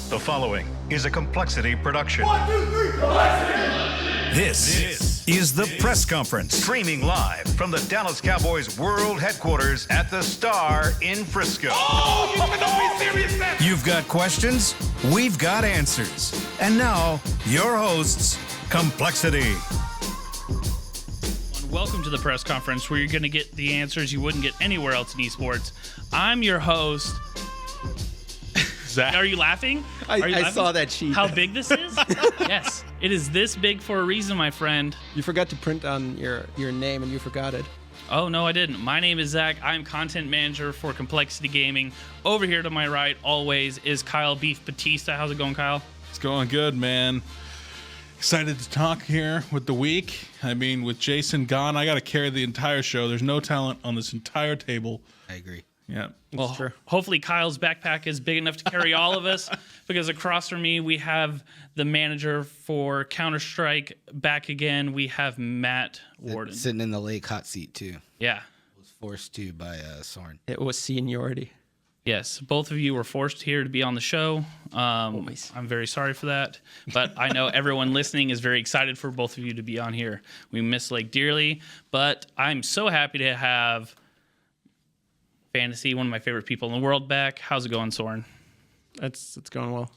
The following is a compLexity production. 1, 2, 3, compLexity! This is the press conference, streaming live from the Dallas Cowboys World Headquarters at the Star in Frisco. Oh, you cannot be serious, man! You've got questions, we've got answers. And now, your hosts, compLexity. Welcome to the press conference where you're going to get the answers you wouldn't get anywhere else in esports. I'm your host, Zack. Are you laughing? I saw that sheet. How big this is? Yes, it is this big for a reason, my friend. You forgot to print on your name and you forgot it. Oh, no, I didn't. My name is Zack. I'm content manager for compLexity Gaming. Over here to my right, always, is Kyle Beef Batista. How's it going, Kyle? It's going good, man. Excited to talk here with the week. I mean, with Jason gone, I got to carry the entire show. There's no talent on this entire table. I agree. Yeah. Well, hopefully Kyle's backpack is big enough to carry all of us, because across from me we have the manager for Counter-Strike back again. We have Matt Warden. Sitting in the lake hot seat, too. Yeah. Was forced to by Sören. It was seniority. Yes, both of you were forced here to be on the show. I'm very sorry for that, but I know everyone listening is very excited for both of you to be on here. We miss Lake dearly, but I'm so happy to have Fantasy, one of my favorite people in the world, back. How's it going, Sören? It's going well.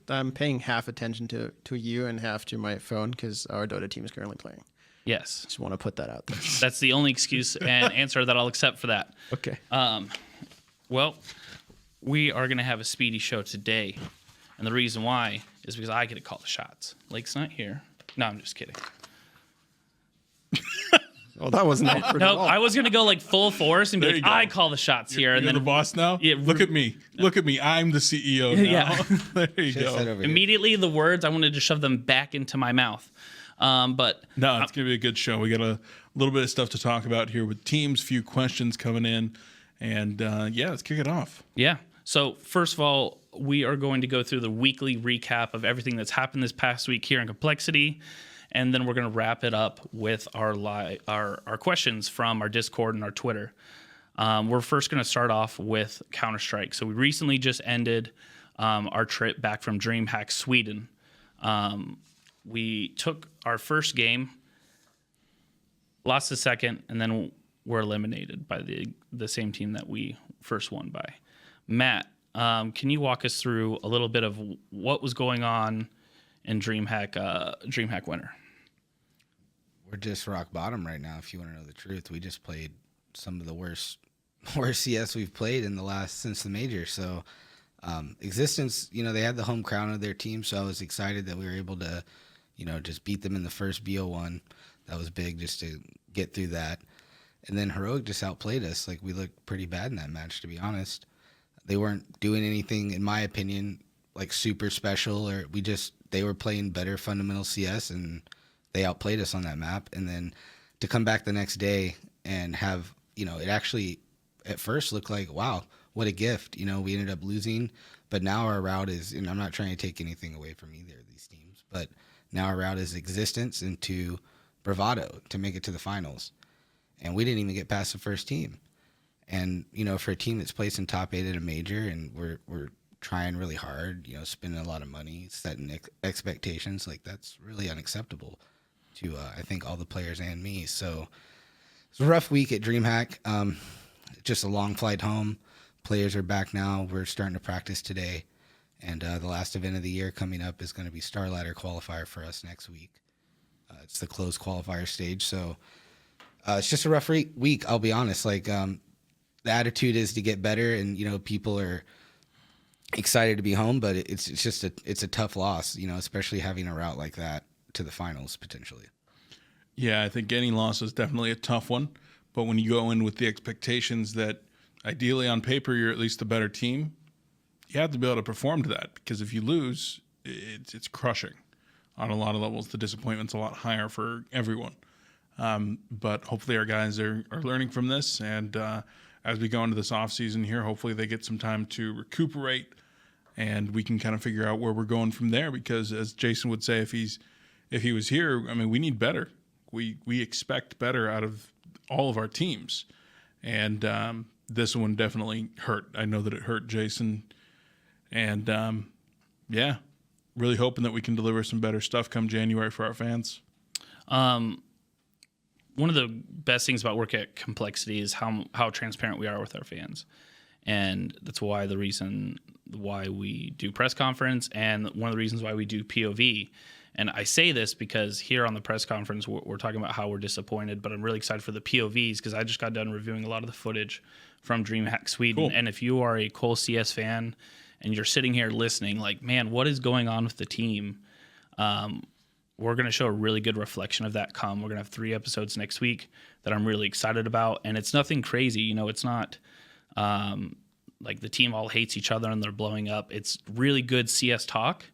I'm paying half attention to you and half to my phone because our Dota team is currently playing. Yes. Just want to put that out there. That's the only excuse and answer that I'll accept for that. Okay. Well, we are going to have a speedy show today, and the reason why is because I get to call the shots. Lake's not here. No, I'm just kidding. Well, that wasn't awkward at No, all. I was going to go like full force and be There like, you go. I call the shots here. You're And then the boss now? Yeah, Look at me. Look at me. I'm the CEO now. Yeah. There you Should've said go. over here. immediately the words, I wanted to shove them back into my mouth. But No, it's going to be a good show. We got a little bit of stuff to talk about here with teams, few questions coming in. And yeah, let's kick it off. yeah. So first of all, we are going to go through the weekly recap of everything that's happened this past week here in compLexity. And then we're going to wrap it up with our questions from our Discord and our Twitter. We're first going to start off with Counter-Strike. So we recently just ended our trip back from DreamHack, Sweden. We took our first game, lost the second, and then were eliminated by the same team that we first won by. Matt, can you walk us through a little bit of what was going on in DreamHack winter? We're just rock bottom right now, if you want to know the truth. We just played some of the worst CS we've played since the major. So Existence, they had the home crown of their team, so I was excited that we were able to, just beat them in the first BO1. That was big just to get through that. And then Heroic just outplayed us. Like, we looked pretty bad in that match, to be honest. They weren't doing anything, in my opinion, like super special, or they were playing better fundamental CS, and they outplayed us on that map. And then to come back the next day and have, it actually at first looked like, wow, what a gift. We ended up losing, but now our route is, and I'm not trying to take anything away from either of these teams, but now our route is Existence into Bravado to make it to the finals. And we didn't even get past the first team. And, for a team that's placing top 8 at a major, and we're trying really hard, spending a lot of money, setting expectations, like, that's really unacceptable to, I think, all the players and me. So it's a rough week at DreamHack. Just a long flight home. Players are back now. We're starting to practice today. And the last event of the year coming up is going to be Star Ladder qualifier for us next week. It's the closed qualifier stage. So it's just a rough week, I'll be honest. Like, the attitude is to get better, and, people are excited to be home, but it's a tough loss, especially having a route like that to the finals potentially. Yeah, I think any loss is definitely a tough one. But when you go in with the expectations that ideally on paper you're at least the better team, you have to be able to perform to that, because if you lose, it's crushing on a lot of levels. The disappointment's a lot higher for everyone. But hopefully our guys are learning from this, and as we go into this off season here, hopefully they get some time to recuperate, and we can kind of figure out where we're going from there. Because as Jason would say, if he was here, I mean, we need better. We expect better out of all of our teams, and this one definitely hurt. I know that it hurt Jason, and yeah, really hoping that we can deliver some better stuff come January for our fans. One of the best things about work at compLexity is how transparent we are with our fans. And that's why we do press conference, and one of the reasons why we do POV. And I say this because here on the press conference, we're talking about how we're disappointed, but I'm really excited for the POVs because I just got done reviewing a lot of the footage from DreamHack Sweden. Cool. And if you are a coLCS fan and you're sitting here listening, like, man, what is going on with the team? We're going to show a really good reflection of that come. We're going to have 3 episodes next week that I'm really excited about. And it's nothing crazy. You know, it's not like the team all hates each other and they're blowing up. It's really good CS talk.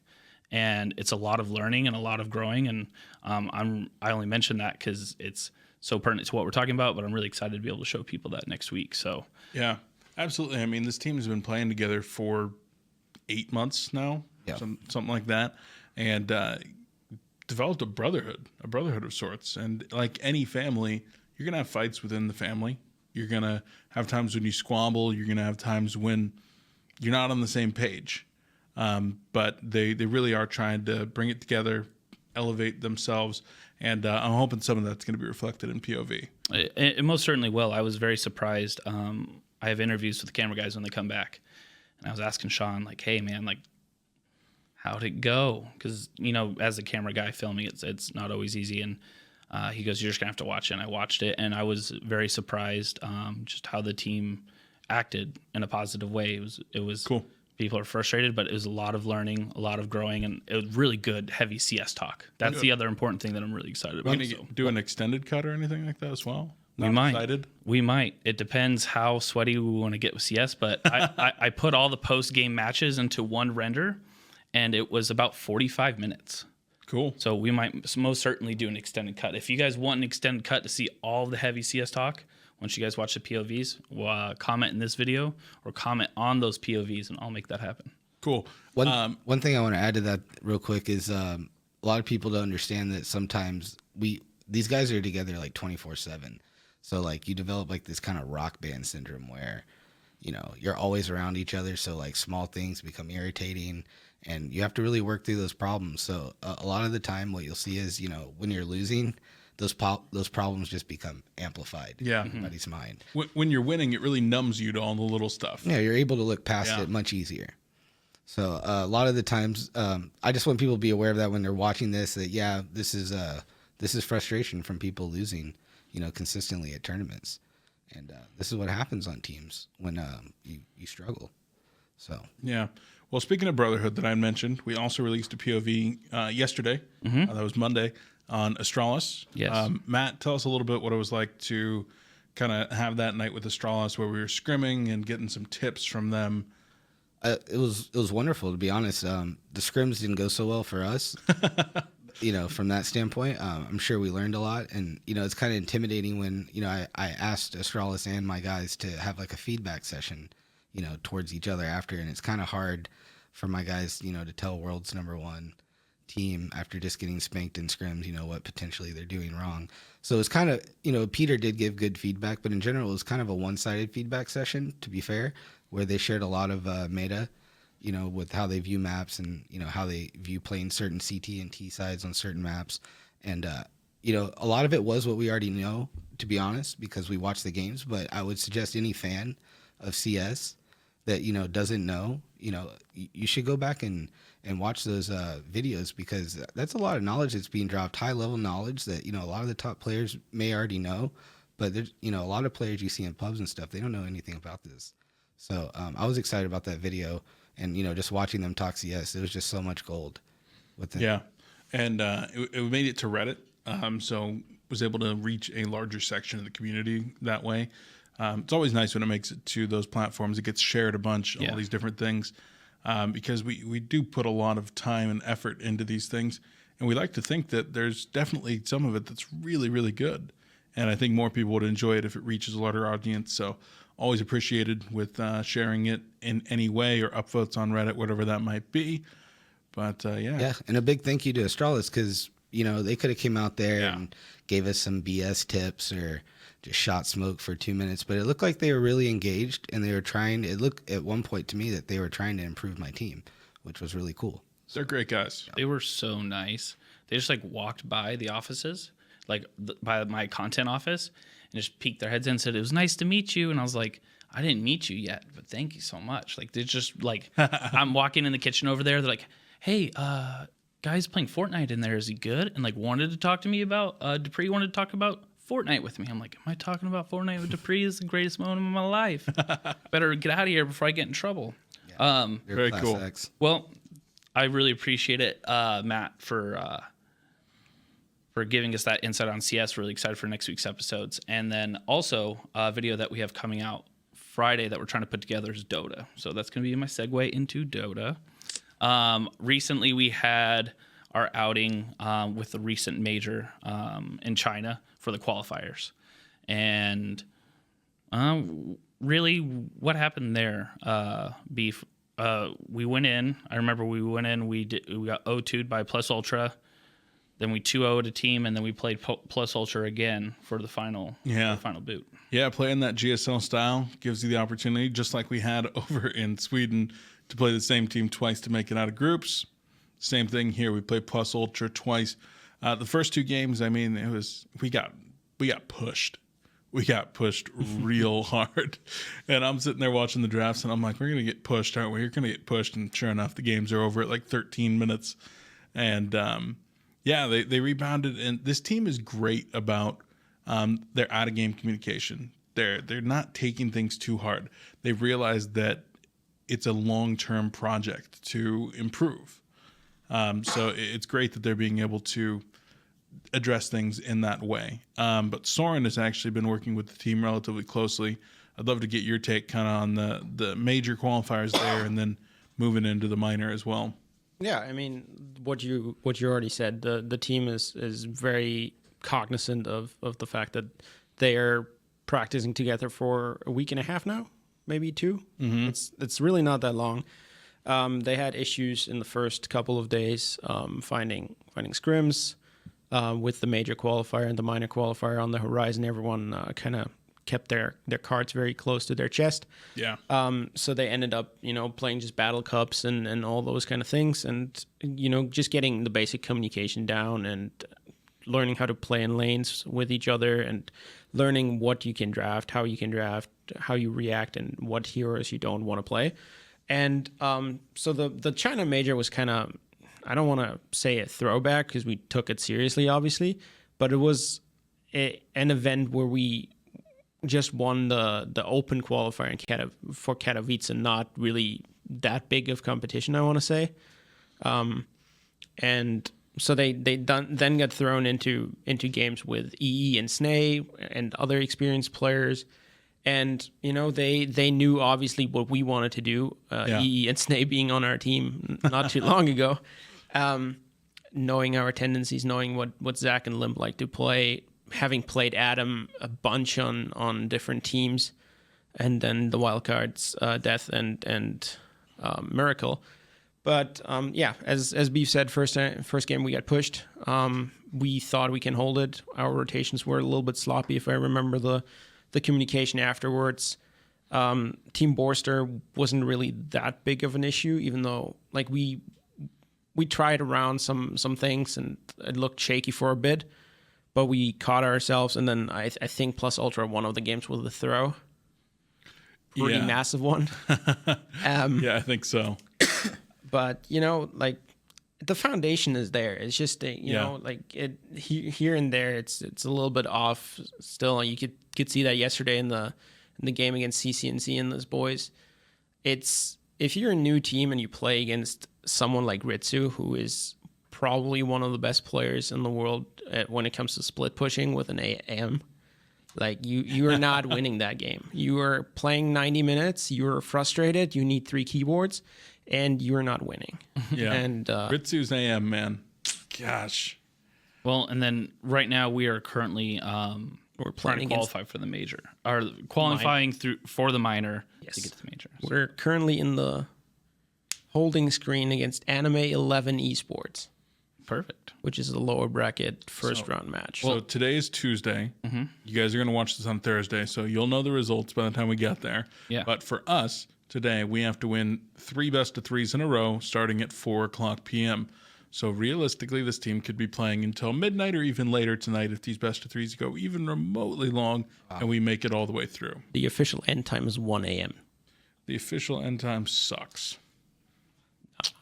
And it's a lot of learning and a lot of growing. And I only mention that because it's so pertinent to what we're talking about. But I'm really excited to be able to show people that next week. So yeah, absolutely. I mean, this team has been playing together for 8 months now, something like that, and developed a brotherhood of sorts. And like any family, you're gonna have fights within the family. You're gonna have times when you squabble. You're gonna have times when you're not on the same page. But they really are trying to bring it together, elevate themselves, and I'm hoping some of that's going to be reflected in POV. It most certainly will. I was very surprised. I have interviews with the camera guys when they come back, and I was asking Sean, like, "Hey, man, like, how'd it go?" Because you know, as a camera guy filming, it's not always easy. And he goes, "You're just gonna have to watch it." And I watched it, and I was very surprised just how the team acted in a positive way. It was cool. People are frustrated, but it was a lot of learning, a lot of growing, and it was really good, heavy CS talk. That's the other important thing that I'm really excited about. Are you going to do an extended cut or anything like that as well? We might. It depends how sweaty we want to get with CS, but I put all the post-game matches into one render, and it was about 45 minutes. Cool. So we might most certainly do an extended cut. If you guys want an extended cut to see all the heavy CS talk, once you guys watch the POVs, comment in this video or comment on those POVs, and I'll make that happen. Cool. One thing I want to add to that real quick is a lot of people don't understand that sometimes these guys are together like 24/7. So like you develop like this kind of rock band syndrome where, you know, you're always around each other. So like small things become irritating and you have to really work through those problems. So a lot of the time what you'll see is, you know, when you're losing, those problems just become amplified in everybody's mind. When you're winning, it really numbs you to all the little stuff. Yeah, you're able to look past it much easier. So a lot of the times, I just want people to be aware of that when they're watching this. That this is frustration from people losing, you know, consistently at tournaments, and this is what happens on teams when you struggle. So yeah. Well, speaking of brotherhood that I mentioned, we also released a POV yesterday. That was Monday. On Astralis. Yes. Matt, tell us a little bit what it was like to kind of have that night with Astralis where we were scrimming and getting some tips from them. It was wonderful, to be honest. The scrims didn't go so well for us, you know, from that standpoint. I'm sure we learned a lot. And, you know, it's kind of intimidating when, you know, I asked Astralis and my guys to have like a feedback session, you know, towards each other after. And it's kind of hard for my guys, you know, to tell world's #1 team after just getting spanked in scrims, you know, what potentially they're doing wrong. So it's kind of, you know, Peter did give good feedback, but in general, it was kind of a one-sided feedback session, to be fair, where they shared a lot of meta, you know, with how they view maps and, you know, how they view playing certain CT and T sides on certain maps. And, you know, a lot of it was what we already know, to be honest, because we watch the games, but I would suggest any fan of CS that, you know, doesn't know, you know, you should go back and watch those videos, because that's a lot of knowledge that's being dropped, high level knowledge that, you know, a lot of the top players may already know, but there's, you know, a lot of players you see in pubs and stuff, they don't know anything about this. So I was excited about that video, and, you know, just watching them talk CS, it was just so much gold with them. Yeah. And it made it to Reddit. So was able to reach a larger section of the community that way. It's always nice when it makes it to those platforms. It gets shared a bunch, all these different things. Because we do put a lot of time and effort into these things. And we like to think that there's definitely some of it that's really, really good. And I think more people would enjoy it if it reaches a larger audience. So always appreciated with sharing it in any way or upvotes on Reddit, whatever that might be. But Yeah, and a big thank you to Astralis, because, you know, they could have came out there and gave us some BS tips or just shot smoke for 2 minutes, but it looked like they were really engaged and they were trying. It looked at one point to me that they were trying to improve my team, which was really cool. They're great guys. They were so nice. They just like walked by the offices, like by my content office, and just peeked their heads in and said, "It was nice to meet you." And I was like, "I didn't meet you yet, but thank you so much." Like they're just like, I'm walking in the kitchen over there. They're like, "Hey, guy's playing Fortnite in there. Is he good?" And like wanted to talk to me about Dupree wanted to talk about Fortnite with me. I'm like, "Am I talking about Fortnite with Dupree? This is the greatest moment of my life. Better get out of here before I get in trouble." Very cool. X. Well, I really appreciate it, Matt, for giving us that insight on CS. Really excited for next week's episodes. And then also a video that we have coming out Friday that we're trying to put together is Dota. So that's going to be my segue into Dota. Recently, we had our outing with the recent major in China for the qualifiers. And really, what happened there, Beef? We went in. I remember we went in. We got 0-2'd by Plus Ultra. Then we 2-0'd a team, and then we played Plus Ultra again for the final. Yeah. The final boot. Yeah, playing that GSL style gives you the opportunity, just like we had over in Sweden, to play the same team twice to make it out of groups. Same thing here. We played Plus Ultra twice. The first two games, I mean, it was we got pushed. We got pushed real hard. And I'm sitting there watching the drafts, and I'm like, we're going to get pushed, aren't we? We're going to get pushed. And sure enough, the games are over at like 13 minutes. And yeah, they rebounded. And this team is great about their out-of-game communication. They're not taking things too hard. They realize that it's a long-term project to improve. So it's great that they're being able to address things in that way. But Sören has actually been working with the team relatively closely. I'd love to get your take kind of on the major qualifiers there and then moving into the minor as well. Yeah, I mean, what you already said, the team is very cognizant of the fact that they are practicing together for a week and a half now, maybe 2. Mm-hmm. It's really not that long. They had issues in the first couple of days finding scrims with the major qualifier and the minor qualifier on the horizon. Everyone kind of kept their cards very close to their chest. Yeah. So they ended up, playing just battle cups and all those kind of things, and just getting the basic communication down and learning how to play in lanes with each other and learning what you can draft, how you can draft, how you react, and what heroes you don't want to play. And so the China major was kind of, I don't want to say a throwback because we took it seriously, obviously, but it was an event where we just won the open qualifier for Katowice, not really that big of competition, I want to say. And so they then got thrown into games with EE and Snay and other experienced players. And, they knew obviously what we wanted to do, EE and Snay being on our team not too long ago, knowing our tendencies, knowing what Zack and Limp like to play, having played Adam a bunch on different teams, and then the wildcards, Death and Miracle. But, as Beef said, first game we got pushed. We thought we can hold it. Our rotations were a little bit sloppy, if I remember the communication afterwards. Team Borster wasn't really that big of an issue, even though we tried around some things and it looked shaky for a bit, but we caught ourselves. And then I think Plus Ultra, one of the games with the throw, pretty massive one. Yeah, I think so. But the foundation is there. It's just here and there. It's a little bit off still. You could see that yesterday in the game against CCNC and those boys. It's if you're a new team and you play against someone like Ritsu, who is probably one of the best players in the world when it comes to split pushing with an AM. You are not winning that game. You are playing 90 minutes. You are frustrated. You need 3 keyboards, and you are not winning. Yeah. And Ritsu's AM, man. Gosh. Well, and then right now we are currently we're trying to qualify for the major, or qualifying for the minor to get to the major. So. We're currently in the holding screen against Anime 11 Esports. Perfect. Which is the lower bracket first round match. So today is Tuesday. Mm-hmm. You guys are going to watch this on Thursday, so you'll know the results by the time we get there. Yeah. But for us, today, we have to win 3 best-of-3s in a row starting at 4:00 p.m. So realistically, this team could be playing until midnight or even later tonight if these best-of-3s go even remotely long and we make it all the way through. The official end time is 1 a.m. The official end time sucks.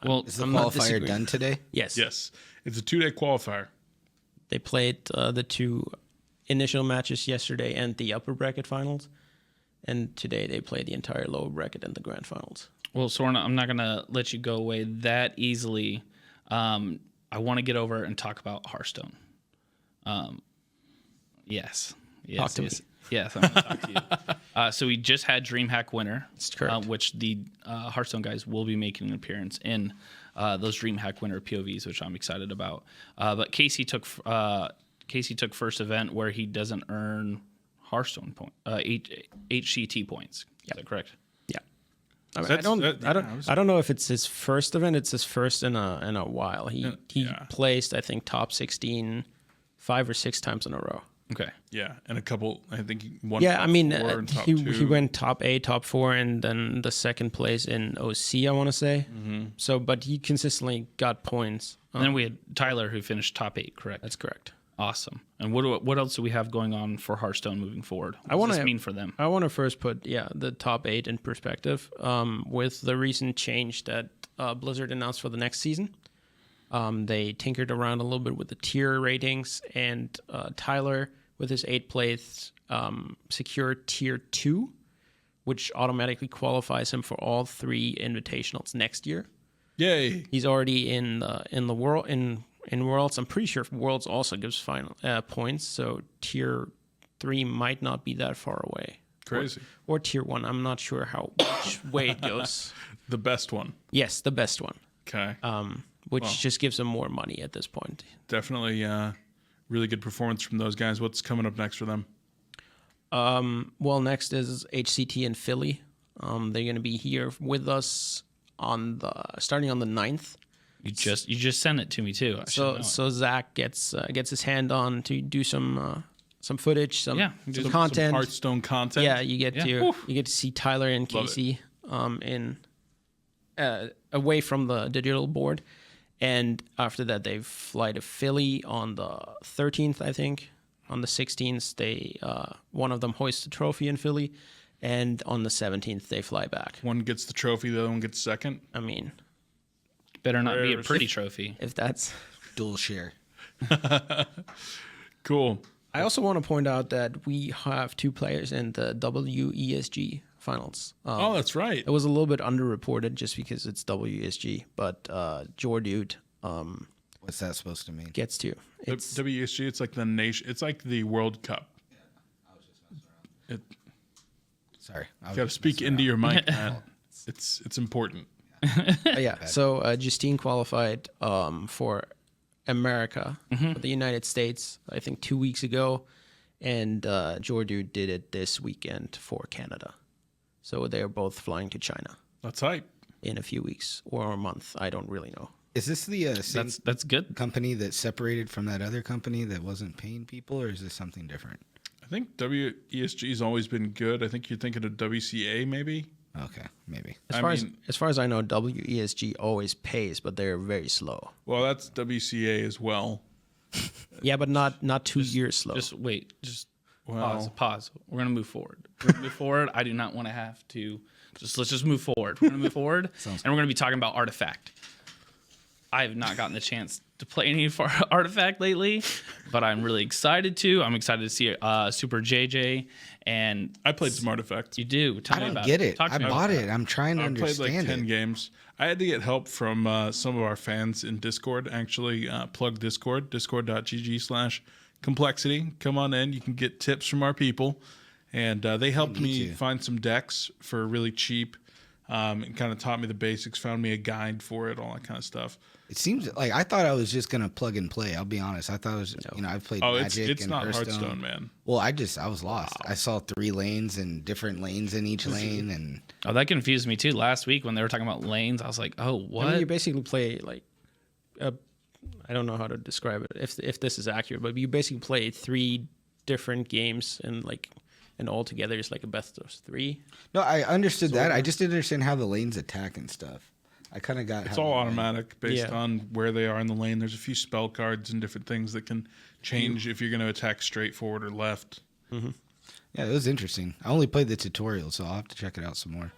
Well, Is the I'm not qualifier disagreeing. done today? Yes. Yes, it's a 2-day qualifier. They played the 2 initial matches yesterday and the upper bracket finals. And today they play the entire lower bracket and the grand finals. well, Sören, I'm not gonna let you go away that easily. I want to get over and talk about Hearthstone. Yes. Talk to me. Yes, I'm gonna talk to you. So we just had DreamHack winner, That's correct. which the Hearthstone guys will be making an appearance in those DreamHack winner POVs, which I'm excited about. But Casey took first event where he doesn't earn Hearthstone HCT points. Is that correct? Yeah. I mean, I don't know if it's his first event. It's his first in a while. He placed, I think, top 16 5 or 6 times in a row. Okay. Yeah, and a couple, I think one. Yeah, top I mean, 4 and top he 2. went top 8, top 4, and then the second place in OC, I want to say. Mm-hmm. So, but he consistently got points. And then we had Tyler who finished top 8, correct? That's correct. Awesome. And what else do we have going on for Hearthstone moving forward? What does this mean for them? I want to first put the top 8 in perspective. With the recent change that Blizzard announced for the next season, they tinkered around a little bit with the tier ratings, and Tyler, with his 8th place, secured tier 2, which automatically qualifies him for all 3 invitationals next year. Yay! He's already in the world in Worlds. I'm pretty sure Worlds also gives final points, so tier 3 might not be that far away. Crazy. Or tier 1. I'm not sure which way it goes. The best one. Yes, the best one. Okay. Which just gives him more money at this point. Definitely really good performance from those guys. What's coming up next for them? Well, next is HCT in Philly. They're going to be here with us starting on the 9th. You just sent it to me too. So Zack gets his hand on to do some footage, some content, Some Hearthstone content. Yeah, you get to see Tyler and Casey in away from the digital board, and after that they fly to Philly on the 13th, I think. On the 16th, they one of them hoists a trophy in Philly, and on the 17th they fly back. One gets the trophy, the other one gets second. I mean, better not be a pretty trophy. if that's Dual share. Cool. I also want to point out that we have 2 players in the WESG finals. Oh, that's right. It was a little bit underreported just because it's WESG, but Jordude What's that supposed to mean? gets to. It's WSG, it's like the nation. It's like the World Cup. Sorry. You got to speak into your mic, man. It's important. yeah. So Justine qualified for America, for the United States, I think 2 weeks ago, and Jordude did it this weekend for Canada. So they are both flying to China That's hype. in a few weeks or a month. I don't really know. Is this the same That's good. company that separated from that other company that wasn't paying people, or is this something different? I think WESG's always been good. I think you're thinking of WCA maybe. Okay, maybe. As far as I know, WESG always pays, but they're very slow. Well, that's WCA as well. Yeah, but not 2 years slow. Just wait. Just Well, pause. We're gonna move forward. We're gonna move forward. I do not want to have to. Let's just move forward. We're gonna move forward, and we're gonna be talking about Artifact. I have not gotten the chance to play any for Artifact lately, but I'm really excited to. I'm excited to see SuperJJ, and I played some Artifacts. you do. Tell I me don't about get it. it. Talk to I me bought about it. I'm trying to I played like understand 10 it. games. I had to get help from some of our fans in Discord. Actually, plug Discord, discord.gg/compLexity. Come on in. You can get tips from our people. And they helped me find some decks for really cheap and kind of taught me the basics, found me a guide for it, all that kind of stuff. It seems like I thought I was just gonna plug and play. I'll be honest. I thought it was, I've played Magic it's and not Hearthstone. man. Well, I was lost. I saw 3 lanes and different lanes in each lane, and Oh, that confused me too. Last week when they were talking about lanes, I was like, "Oh, what?" I mean, you basically play like, I don't know how to describe it if this is accurate, but you basically play 3 different games and and altogether it's like a best of 3. No, I understood that. I just didn't understand how the lanes attack and stuff. I kind of got It's how all they automatic based Yeah. on where they are in the lane. There's a few spell cards and different things that can change if you're going to attack straight forward or left. Yeah, it was interesting. I only played the tutorial, so I'll have to check it out some more.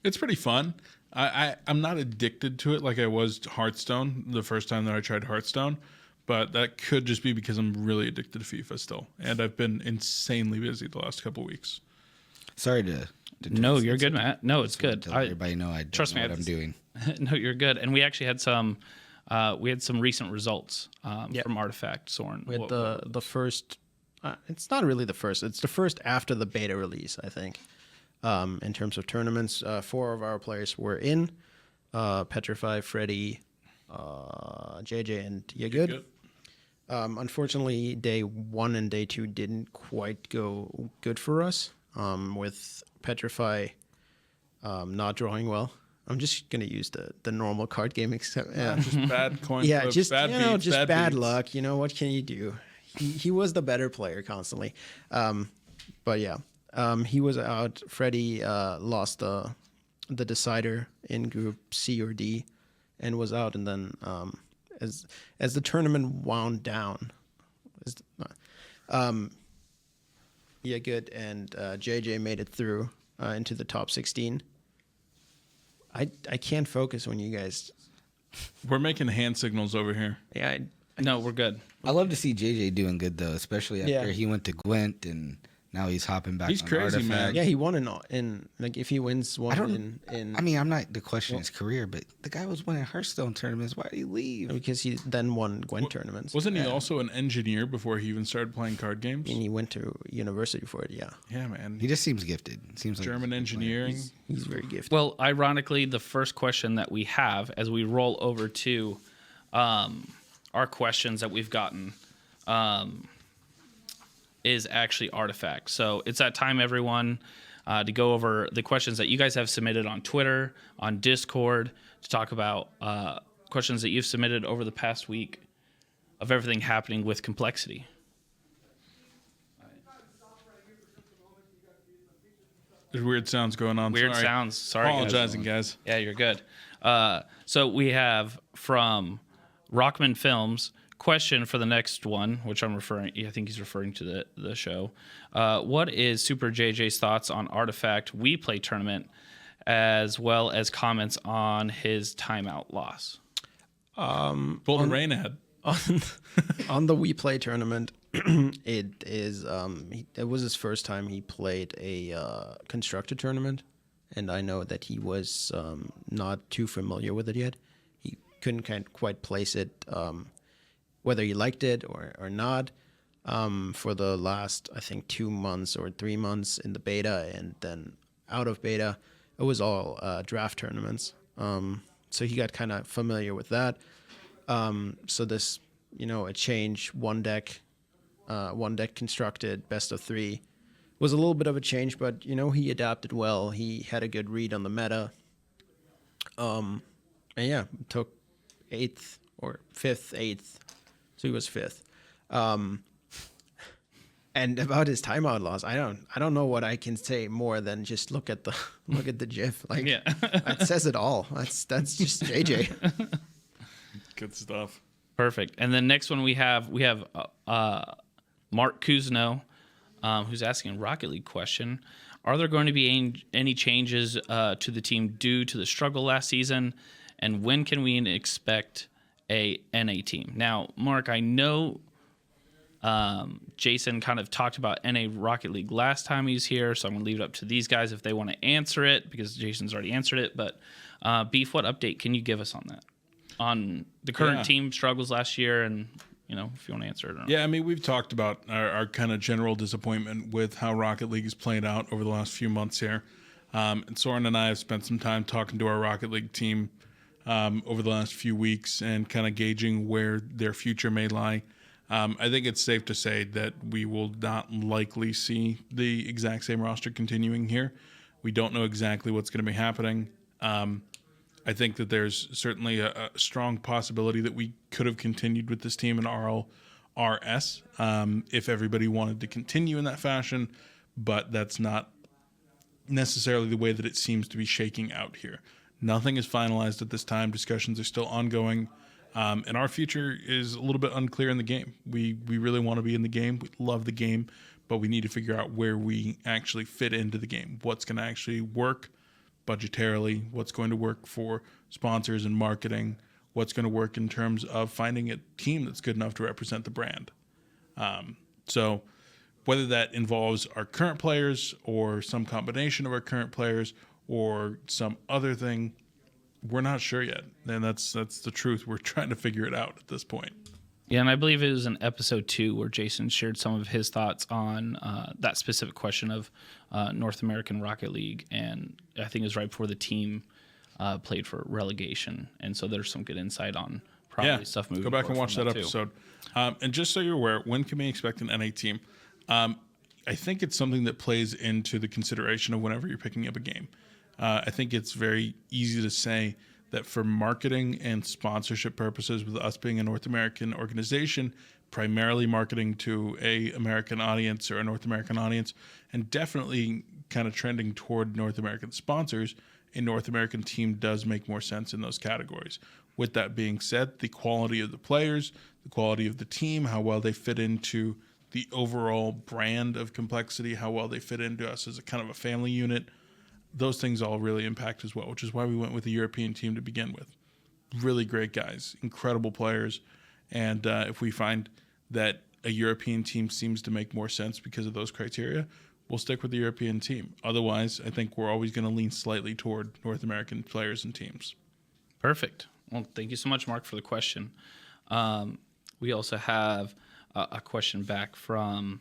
It's pretty fun. I'm not addicted to it like I was to Hearthstone the first time that I tried Hearthstone, but that could just be because I'm really addicted to FIFA still, and I've been insanely busy the last couple weeks. Sorry to No, you're good, Matt. No, it's good. Let everybody know I don't trust know me, what I'm doing. No, you're good. And we actually had some recent results from Artifact, Sören. With the first, it's not really the first. It's the first after the beta release, I think. In terms of tournaments, 4 of our players were in. Petrify, Freddy, JJ, and Good. Unfortunately, day 1 and day 2 didn't quite go good for us. With Petrify not drawing well. I'm just gonna use the normal card game, except Just bad coin yeah, flips, just bad you know, beats, just bad beats. luck. You know, what can you do? He was the better player constantly, but yeah, he was out. Freddy lost the decider in Group C or D, and was out. And then as the tournament wound down, Good and JJ made it through into the top 16. I can't focus when you guys. We're making hand signals over here. Yeah, No, we're good. I love to see JJ doing good though, especially after Yeah. he went to Gwent and now he's hopping back. He's on crazy, Artifact. man. yeah, he won in like if he wins one I don't. in I mean, I'm not the question his career, but the guy was winning Hearthstone tournaments. Why did he leave? because he then won Gwent tournaments. Wasn't he also an engineer before he even started playing card games? And he went to university for it. Yeah, Yeah, man. He just seems gifted. Seems like German engineering. he's very gifted. Well, ironically, the first question that we have as we roll over to our questions that we've gotten is actually Artifact. So it's that time, everyone, to go over the questions that you guys have submitted on Twitter, on Discord, to talk about questions that you've submitted over the past week of everything happening with compLexity. There's weird sounds going on. Weird Sorry. sounds. Sorry, guys. Apologizing, guys. Yeah, you're good. So we have from rokmanfilms question for the next one, which I think he's referring to the show. What is SuperJJ's thoughts on Artifact WePlay Tournament, as well as comments on his Timeout Loss? Golden Rain ad. On the WePlay tournament, it was his first time he played a constructed tournament, and I know that he was not too familiar with it yet. He couldn't quite place it, whether he liked it or not. For the last, I think, 2 months or 3 months in the beta, and then out of beta, it was all draft tournaments. So he got kind of familiar with that. So this, a change, one deck constructed, best of 3, was a little bit of a change, but he adapted well. He had a good read on the meta. And yeah, took 8th or 5th, 8th. So he was 5th. And about his timeout loss, I don't know what I can say more than just look at the GIF. Like, Yeah. that says it all. That's just JJ. Good stuff. Perfect. And then next one we have Mark Cusino, who's asking a Rocket League question. Are there going to be any changes to the team due to the struggle last season? And when can we expect a NA team? Now, Mark, I know Jason kind of talked about NA Rocket League last time he was here, so I'm going to leave it up to these guys if they want to answer it, because Jason's already answered it. But Beef, what update can you give us on that? On the current team struggles last year, and if you want to answer it or not. Yeah, I mean, we've talked about our kind of general disappointment with how Rocket League has played out over the last few months here. And Sören and I have spent some time talking to our Rocket League team over the last few weeks and kind of gauging where their future may lie. I think it's safe to say that we will not likely see the exact same roster continuing here. We don't know exactly what's going to be happening. I think that there's certainly a strong possibility that we could have continued with this team in RLRS if everybody wanted to continue in that fashion. but that's not necessarily the way that it seems to be shaking out here. Nothing is finalized at this time. Discussions are still ongoing. And our future is a little bit unclear in the game. We really want to be in the game. We love the game, but we need to figure out where we actually fit into the game. What's going to actually work budgetarily, what's going to work for sponsors and marketing, what's going to work in terms of finding a team that's good enough to represent the brand. So whether that involves our current players or some combination of our current players or some other thing, we're not sure yet. And that's the truth. We're trying to figure it out at this point. Yeah, and I believe it was in episode 2 where Jason shared some of his thoughts on that specific question of North American Rocket League, and I think it was right before the team played for relegation, and so there's some good insight on probably stuff moving forward. Go back and watch that episode. And just so you're aware, when can we expect an NA team? I think it's something that plays into the consideration of whenever you're picking up a game. I think it's very easy to say that for marketing and sponsorship purposes, with us being a North American organization, primarily marketing to a American audience or a North American audience, and definitely kind of trending toward North American sponsors, a North American team does make more sense in those categories. With that being said, the quality of the players, the quality of the team, how well they fit into the overall brand of compLexity, how well they fit into us as a kind of a family unit, those things all really impact as well, which is why we went with a European team to begin with. Really great guys, incredible players. And if we find that a European team seems to make more sense because of those criteria, we'll stick with the European team. Otherwise, I think we're always going to lean slightly toward North American players and teams. Perfect. Well, thank you so much, Mark, for the question. We also have a question back from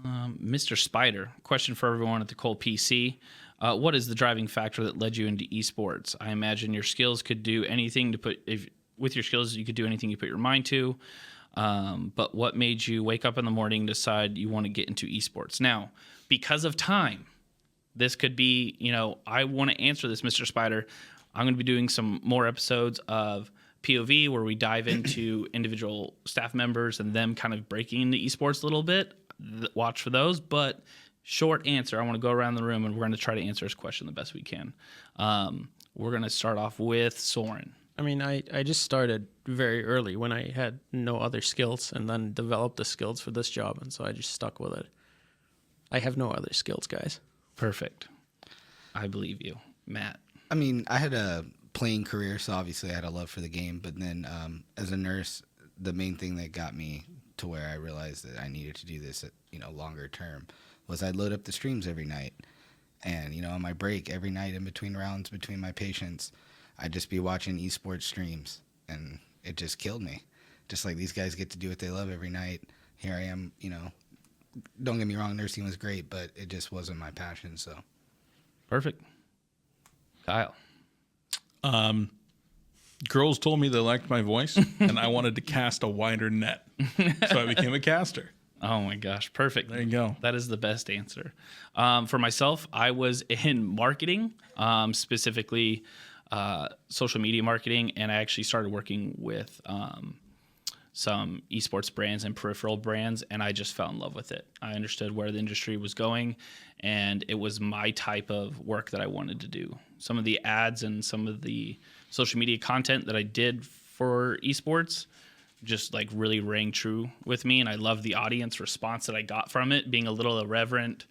Mr. Spider. Question for everyone at the coLPC. What is the driving factor that led you into esports? I imagine your skills could do anything to put, with your skills, you could do anything you put your mind to. But what made you wake up in the morning and decide you want to get into esports? Now, because of time, this could be, I want to answer this, Mr. Spider. I'm going to be doing some more episodes of POV where we dive into individual staff members and them kind of breaking into esports a little bit. Watch for those. But short answer, I want to go around the room and we're going to try to answer this question the best we can. We're going to start off with Sören. I mean, I just started very early when I had no other skills and then developed the skills for this job, and so I just stuck with it. I have no other skills, guys. Perfect. I believe you. Matt. I mean, I had a playing career, so obviously I had a love for the game, but then as a nurse, the main thing that got me to where I realized that I needed to do this at, longer term was I'd load up the streams every night. And, on my break, every night in between rounds, between my patients, I'd just be watching esports streams, and it just killed me. Just like these guys get to do what they love every night. Here I am, don't get me wrong, nursing was great, but it just wasn't my passion, so. Perfect. Kyle. Girls told me they liked my voice, and I wanted to cast a wider net, so I became a caster. Oh my gosh, perfect. There you go. That is the best answer. For myself, I was in marketing, specifically social media marketing, and I actually started working with some esports brands and peripheral brands, and I just fell in love with it. I understood where the industry was going, and it was my type of work that I wanted to do. Some of the ads and some of the social media content that I did for esports just like really rang true with me, and I love the audience response that I got from it. Being a little irreverent,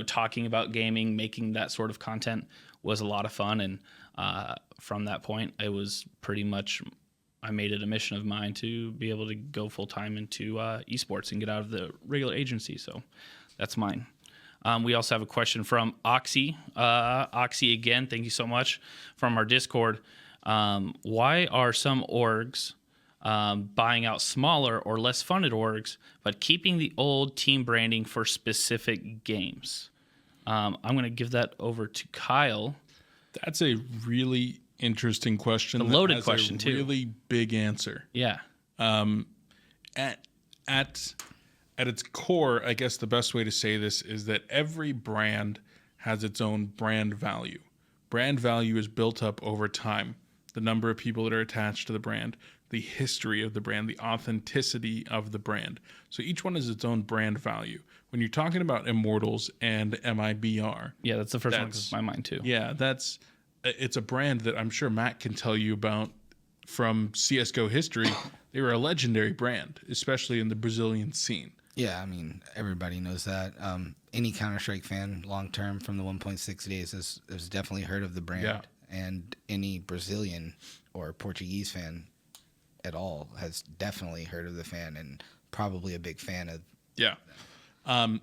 talking about gaming, making that sort of content was a lot of fun, and from that point, it was pretty much, I made it a mission of mine to be able to go full time into esports and get out of the regular agency. So that's mine. We also have a question from Oxy. Oxy again, thank you so much, from our Discord. Why are some orgs buying out smaller or less funded orgs, but keeping the old team branding for specific games? I'm going to give that over to Kyle. That's a really interesting question. A loaded question, too. Really big answer. Yeah. At its core, I guess the best way to say this is that every brand has its own brand value. Brand value is built up over time. the number of people that are attached to the brand, the history of the brand, the authenticity of the brand. So each one has its own brand value. When you're talking about Immortals and MIBR, Yeah, that's the first one that comes to my mind too. yeah, it's a brand that I'm sure Matt can tell you about from CSGO history. They were a legendary brand, especially in the Brazilian scene. Yeah, I mean, everybody knows that. Any Counter-Strike fan long-term from the 1.6 days has definitely heard of the brand. Yeah. And any Brazilian or Portuguese fan at all has definitely heard of the fan and probably a big fan of. Yeah.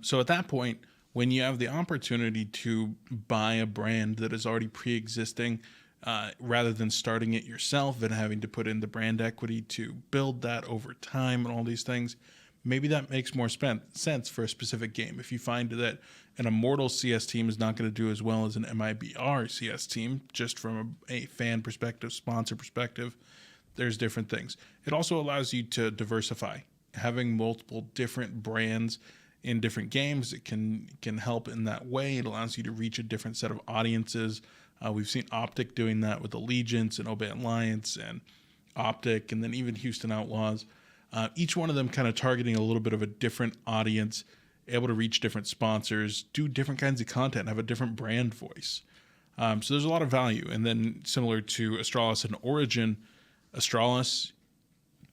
So at that point, when you have the opportunity to buy a brand that is already pre-existing, rather than starting it yourself and having to put in the brand equity to build that over time and all these things, maybe that makes more sense for a specific game. If you find that an Immortal CS team is not going to do as well as an MIBR CS team, just from a fan perspective, sponsor perspective, there's different things. It also allows you to diversify. Having multiple different brands in different games, it can help in that way. It allows you to reach a different set of audiences. We've seen Optic doing that with Allegiance and Obey Alliance and Optic, and then even Houston Outlaws. Each one of them kind of targeting a little bit of a different audience, able to reach different sponsors, do different kinds of content, have a different brand voice. So there's a lot of value. And then similar to Astralis and Origin, Astralis,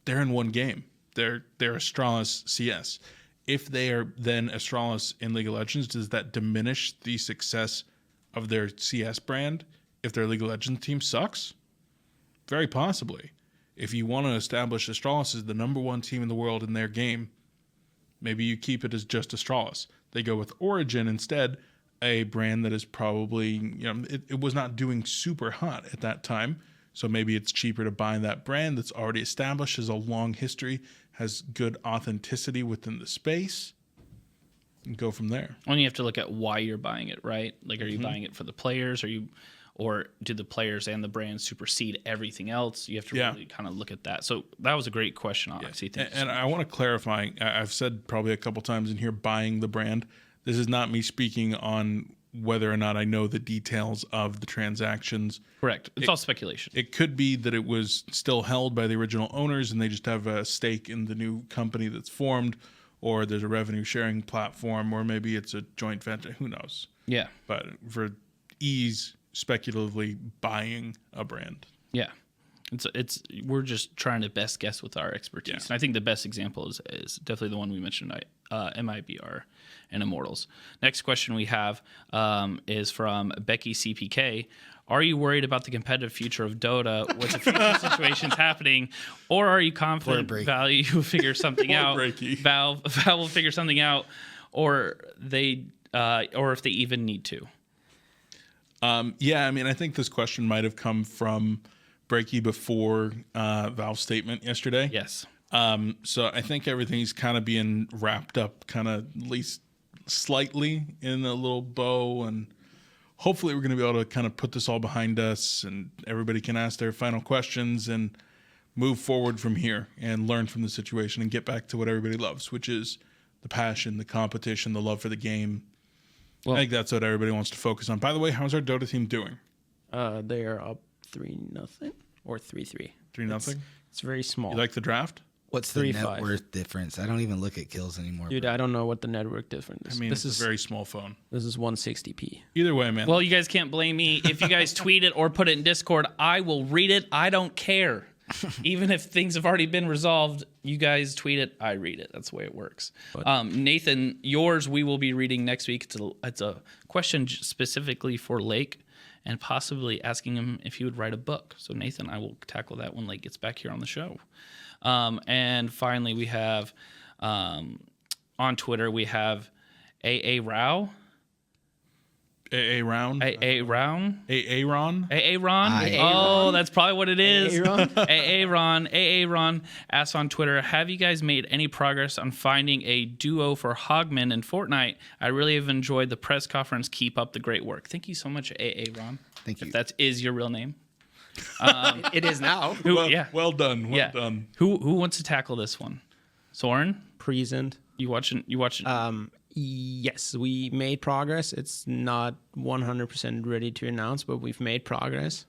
they're in one game. They're Astralis CS. If they are then Astralis in League of Legends, does that diminish the success of their CS brand if their League of Legends team sucks? Very possibly. If you want to establish Astralis as the number one team in the world in their game, maybe you keep it as just Astralis. They go with Origin instead, a brand that is probably, it was not doing super hot at that time. So maybe it's cheaper to buy that brand that's already established, has a long history, has good authenticity within the space, and go from there. Well, you have to look at why you're buying it, right? Like, are you buying it for the players? Or do the players and the brand supersede everything else? You have to really kind of look at that. So that was a great question, Oxy. Yeah. And I want to clarify, I've said probably a couple times in here, buying the brand. This is not me speaking on whether or not I know the details of the transactions. Correct. It's all speculation. It could be that it was still held by the original owners and they just have a stake in the new company that's formed, or there's a revenue sharing platform, or maybe it's a joint venture. Who knows? Yeah. But for ease, speculatively buying a brand. Yeah. It's we're just trying to best guess with our expertise. Yeah. And I think the best example is definitely the one we mentioned, MIBR and Immortals. Next question we have is from Breakycpk. Are you worried about the competitive future of Dota with the future situations happening, or are you confident Valve will figure something out? Valve will figure something out, or if they even need to? Yeah, I mean, I think this question might have come from Breaky before Valve's statement yesterday. Yes. So I think everything's kind of being wrapped up, kind of at least slightly in a little bow, and hopefully we're going to be able to kind of put this all behind us, and everybody can ask their final questions and move forward from here and learn from the situation and get back to what everybody loves, which is the passion, the competition, the love for the game. Well, I think that's what everybody wants to focus on. By the way, how's our Dota team doing? They are up 3-0 or 3-3. 3-0? It's very small. You like the draft? What's the net worth difference? I don't even look at kills anymore. Dude, I don't know what the network difference is. I mean, this is a very small phone. This is 160p. Either way, man. Well, you guys can't blame me. If you guys tweet it or put it in Discord, I will read it. I don't care. Even if things have already been resolved, you guys tweet it, I read it. That's the way it works. Nathan, yours we will be reading next week. It's a question specifically for Lake, and possibly asking him if he would write a book. So Nathan, I will tackle that when Lake gets back here on the show. And finally, we have on Twitter, we have AyeAyeRown. AyeAyeRown? AyeAyeRown? AyeAyeRown? AyeAyeRown? Oh, that's probably what it is. AyeAyeRown asks on Twitter, have you guys made any progress on finding a duo for Hogman in Fortnite? I really have enjoyed the press conference. Keep up the great work. Thank you so much, AyeAyeRown. Thank you. If that is your real name. It is now. Well done. Well done. Who wants to tackle this one? Sören? Present. You watching? Yes, we made progress. It's not 100% ready to announce, but we've made progress.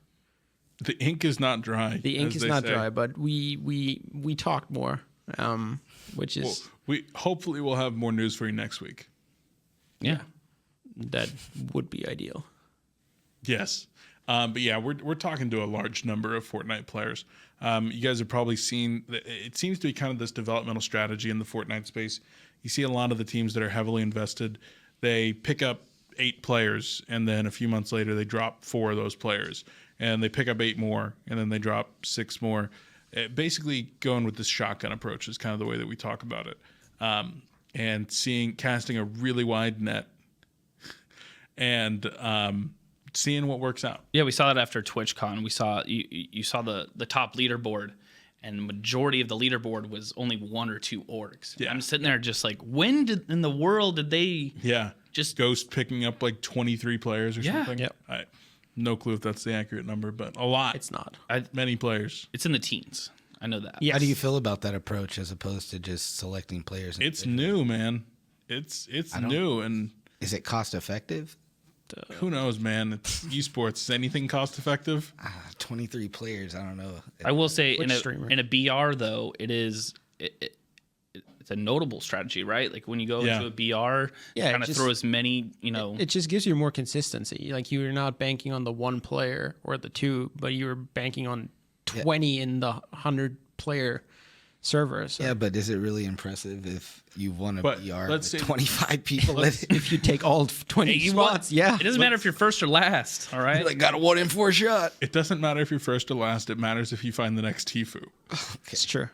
The ink is not dry. The ink as is they not say. dry, but we talked more, which is Well, we hopefully we'll have more news for you next week. Yeah. that would be ideal. Yes. But yeah, we're talking to a large number of Fortnite players. You guys have probably seen that it seems to be kind of this developmental strategy in the Fortnite space. You see a lot of the teams that are heavily invested, they pick up 8 players, and then a few months later they drop 4 of those players, and they pick up 8 more, and then they drop 6 more. Basically going with this shotgun approach is kind of the way that we talk about it. And casting a really wide net and seeing what works out. Yeah, we saw that after TwitchCon. We saw you saw the top leaderboard, and the majority of the leaderboard was only 1 or 2 orgs. Yeah. I'm sitting there just like, when in the world did they? Yeah. Just Ghost picking up like 23 players or Yeah. something. Yep. No clue if that's the accurate number, but a lot. It's not. Many players. It's in the teens. I know that. Yes. How do you feel about that approach as opposed to just selecting players? It's new, man. It's new, and Is it cost effective? who knows, man? It's esports. Is anything cost effective? 23 players. I don't know. I will say Which streamer? in a BR though, it's a notable strategy, right? Like when you go Yeah. into a BR, Yeah, kind of just- throw as many, It just gives you more consistency. Like you're not banking on the 1 player or the 2, but you're banking on 20 in the 100-player server. So Yeah, but is it really impressive if you won a But BR let's with say- 25 people in it? if you take all 20 you want- spots, yeah. It doesn't matter if you're first or last, all right? Like, got a 1 in 4 shot. It doesn't matter if you're first or last. It matters if you find the next Tifu. It's true.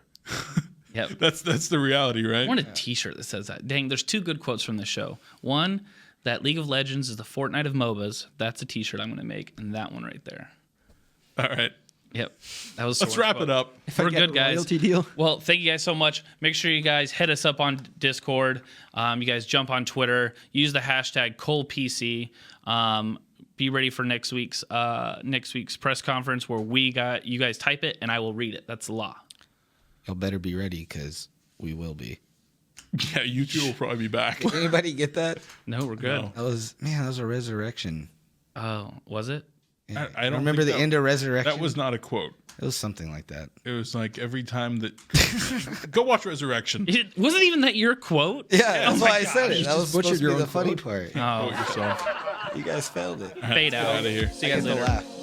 Yep. That's the reality, right? I want a T-shirt that says that. Dang, there's 2 good quotes from this show. One, that League of Legends is the Fortnite of MOBAs. That's a T-shirt I'm going to make, and that one right there. All right. Yep. That was. Let's Sören's wrap quote. it up. We're get good, a guys. royalty deal. Well, thank you guys so much. Make sure you guys hit us up on Discord. You guys jump on Twitter. Use the hashtag CoLPC. Be ready for next week's press conference where you guys type it and I will read it. That's the law. Y'all better be ready because we will be. Yeah, you two will probably be back. Anybody get that? No, we're good. No. That was a resurrection. Oh, was it? Yeah. I don't remember think the end of resurrection. That was not a quote. It was something like that. It was like every time that go watch Resurrection. It wasn't even that your quote. Yeah, that's my why I said it. You That was just supposed butchered to be your the own funny quote. part. Oh, Quote yourself. You guys failed it. fade out. Out of here. See you guys I get to later. laugh.